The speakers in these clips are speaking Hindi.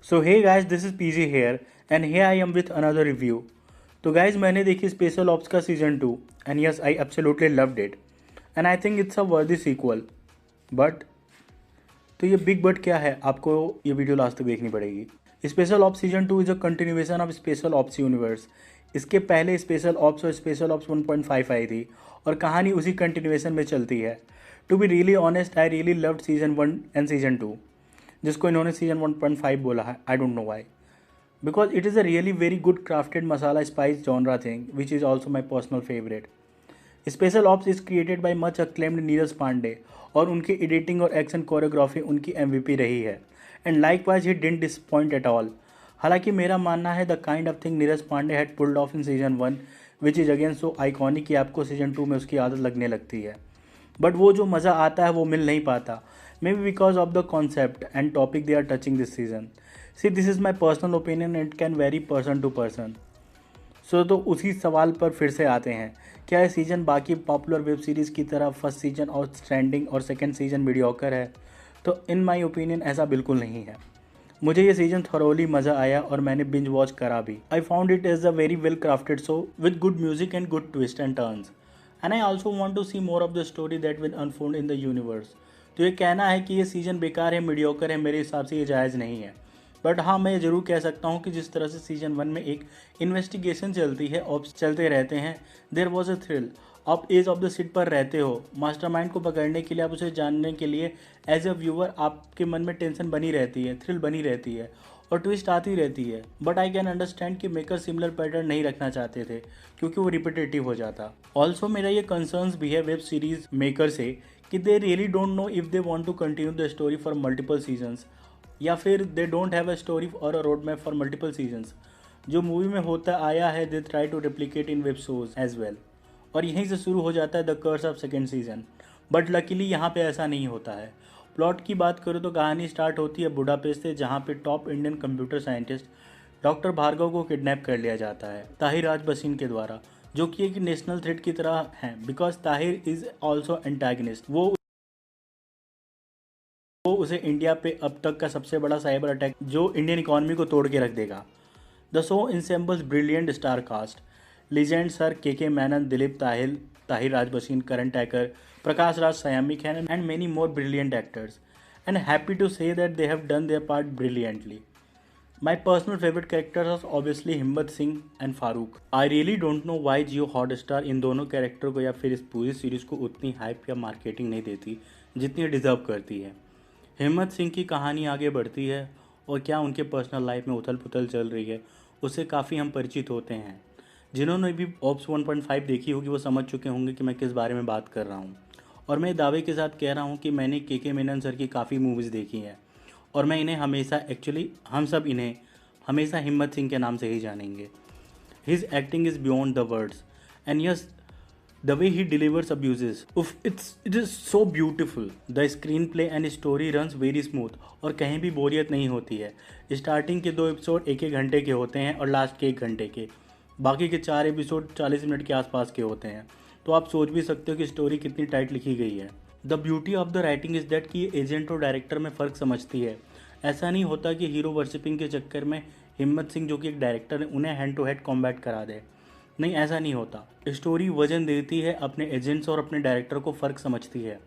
So hey guys, this is PG here and here I am with another review. तो guys मैंने देखी स्पेशल ऑप्स का season 2 and yes I absolutely loved it and I think it's a worthy sequel. But तो ये बिग बट क्या है, आपको ये वीडियो लास्ट तक देखनी पड़ेगी. Special ops season 2 is a continuation of special ops universe. इसके पहले स्पेशल ऑप्स और स्पेशल ऑप्स 1.5 आई थी और कहानी उसी कंटिन्यूएशन में चलती है. To be really honest I really loved season 1 and season 2, जिसको इन्होंने सीजन 1.5 बोला है. I don't know why, because it is a really very good crafted masala spice genre thing which is also my personal favourite. Special ops is created by much acclaimed Neeraj Pandey और उनकी एडिटिंग और एक्शन कोरियोग्राफी उनकी MVP रही है. And likewise he didn't disappoint at all. हालांकि मेरा मानना है the kind of thing Neeraj Pandey had pulled off in season 1 which is again so iconic कि आपको सीजन 2 में उसकी आदत लगने लगती है. बट वो जो मज़ा आता है वो मिल नहीं पाता. Maybe because of the concept and topic they are touching this season. See this is my personal opinion, it can vary person to person. So तो उसी सवाल पर फिर से आते हैं, क्या यह सीज़न बाकी पॉपुलर वेब सीरीज़ की तरह फर्स्ट सीजन आउटस्टैंडिंग और सेकंड सीजन मीडियोकर है? तो इन माय ओपिनियन ऐसा बिल्कुल नहीं है. मुझे ये सीजन थॉरोली मज़ा आया और मैंने बिंज वॉच करा भी. I found it is a very well crafted show with good music and good twist and turns. And I also want to see more of the story that will unfold in the universe. तो ये कहना है कि ये सीज़न बेकार है, मीडियोकर है, मेरे हिसाब से ये जायज़ नहीं है. बट हाँ, मैं ज़रूर कह सकता हूँ कि जिस तरह से सीजन 1 में एक इन्वेस्टिगेशन चलती है, ऑप्स चलते रहते हैं, देयर वॉज अ थ्रिल. आप एज ऑफ द सिट पर रहते हो, मास्टरमाइंड को पकड़ने के लिए, आप उसे जानने के लिए एज अ व्यूअर आपके मन में टेंशन बनी रहती है, थ्रिल बनी रहती है और ट्विस्ट आती रहती है. बट आई कैन अंडरस्टैंड कि मेकर सिमिलर पैटर्न नहीं रखना चाहते थे क्योंकि वो रिपीटेटिव हो जाता. ऑल्सो मेरा ये कंसर्न्स भी है वेब सीरीज मेकर से कि they really don't know if they want to continue the story for multiple seasons या फिर they don't have a story और a road map for multiple seasons. जो मूवी में होता आया है they try to replicate in web shows as well. और यहीं से शुरू हो जाता है the curse of second season. But luckily यहाँ पे ऐसा नहीं होता है. प्लॉट की बात करो तो कहानी स्टार्ट होती है बुडापेस्ट से, जहाँ पे top Indian computer scientist doctor Bhargav को किडनैप कर लिया जाता है ताहिर राज बसीन के द्वारा, जो कि एक नेशनल थ्रेट की तरह है because Tahir is also antagonist. वो उसे इंडिया पे अब तक का सबसे बड़ा साइबर अटैक जो इंडियन इकोनॉमी को तोड़ के रख देगा. The show ensembles brilliant star cast, legend sir K Menon, Dalip Tahil, Tahir Raj Bhasin, Karan Tacker, Prakash Raj, Sayami Kher and many more brilliant actors. And happy to say that they have done their part brilliantly. My personal favourite characters are obviously हिम्मत Singh and Farooq. I really don't know Y Jio hot star in दोनों कैरेक्टर को या फिर इस पूरी सीरीज को उतनी हाइप या मार्केटिंग नहीं देती जितनी डिजर्व करती है. हिम्मत सिंह की कहानी आगे बढ़ती है और क्या उनके पर्सनल लाइफ में उथल पुथल चल रही है उससे काफ़ी हम परिचित होते हैं. जिन्होंने भी ऑप्स 1.5 देखी होगी वो समझ चुके होंगे कि मैं किस बारे में बात कर रहा हूँ. और मैं दावे के साथ कह रहा हूँ कि मैंने के मेनन सर की काफ़ी मूवीज़ देखी हैं और मैं इन्हें हमेशा हम सब इन्हें हमेशा हिम्मत सिंह के नाम से ही जानेंगे. His acting is beyond the words and yes the way he delivers abuses, it is so beautiful. The screenplay and story runs very smooth और कहीं भी बोरियत नहीं होती है. स्टार्टिंग के 2 एपिसोड 1-1 घंटे के होते हैं और लास्ट के 1 घंटे के. बाकी के 4 एपिसोड 40 मिनट के आसपास के होते हैं. तो आप सोच भी सकते हो कि स्टोरी कितनी टाइट लिखी गई है. The beauty of the writing is that कि ये एजेंट और डायरेक्टर में फ़र्क समझती है. ऐसा नहीं होता कि हीरो वर्शिपिंग के चक्कर में हिम्मत सिंह जो कि एक डायरेक्टर है उन्हें हैंड टू हैंड कॉम्बैट करा दे. नहीं, ऐसा नहीं होता. स्टोरी वजन देती है, अपने एजेंट्स और अपने डायरेक्टर को फ़र्क समझती है.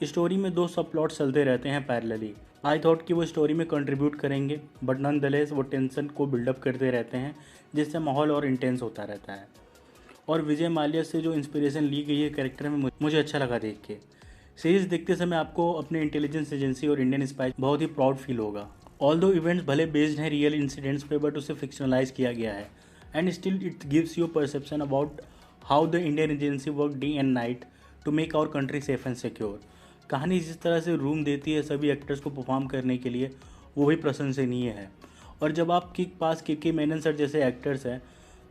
स्टोरी में 2 सब प्लॉट चलते रहते हैं पैरेलली. आई थॉट कि वो स्टोरी में कंट्रीब्यूट करेंगे बट नॉन दलेस वो टेंशन को बिल्डअप करते रहते हैं जिससे माहौल और इंटेंस होता रहता है. और विजय माल्या से जो इंस्पिरेशन ली गई है कैरेक्टर में मुझे अच्छा लगा देख के. सीरीज देखते समय आपको अपने इंटेलिजेंस एजेंसी और इंडियन स्पाई बहुत ही प्राउड फील होगा. ऑल दो इवेंट्स भले बेस्ड हैं रियल इंसिडेंट्स पे बट उसे फिक्शनलाइज किया गया है. And still it gives you perception about how the Indian agency work day and night to make our country safe and secure. कहानी जिस तरह से रूम देती है सभी एक्टर्स को परफॉर्म करने के लिए वो भी प्रशंसनीय है. और जब आपके पास के मेनन सर जैसे एक्टर्स हैं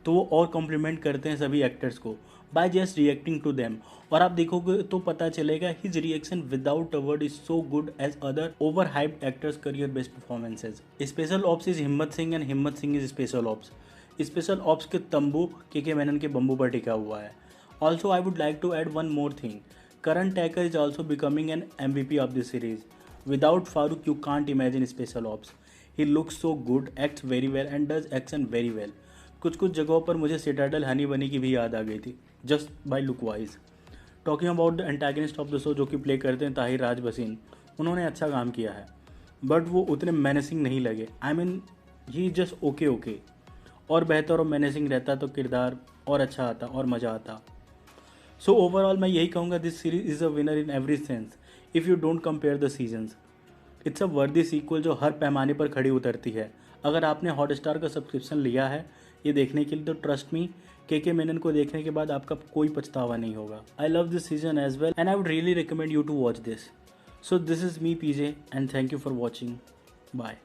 तो वो और कॉम्प्लीमेंट करते हैं सभी एक्टर्स को by just reacting to them. और आप देखोगे तो पता चलेगा his reaction without a word is so good as other over hyped actors career best performances. Special ops is Himmat Singh and Himmat Singh is special ops. Special ops के तंबू के मेनन के बम्बू पर टिका हुआ है. Also I would like to add one more thing. Karan Tacker is also becoming an MVP of this series. Without Farooq you can't imagine special ops. He looks so good, acts very well and does action very well. कुछ कुछ जगहों पर मुझे सिटाडल हनी बनी की भी याद आ गई थी, just by look wise. Talking about the antagonist of the show जो कि प्ले करते हैं ताहिर राज बसीन, उन्होंने अच्छा काम किया है, बट वो उतने मैनेसिंग नहीं लगे। I mean he just okay okay, और बेहतर और मैनेजिंग रहता तो किरदार और अच्छा आता और मज़ा आता। सो ओवरऑल मैं यही कहूँगा, this series is a winner in every sense if you don't compare the seasons. It's a वर्दी सीक्वल जो हर पैमाने पर खड़ी उतरती है। अगर आपने हॉटस्टार का सब्सक्रिप्शन लिया है ये देखने के लिए, तो ट्रस्ट मी, के मेनन को देखने के बाद आपका कोई पछतावा नहीं होगा। I love this season as well and I would really recommend you to watch this. So this is me PJ and thank you for watching. Bye.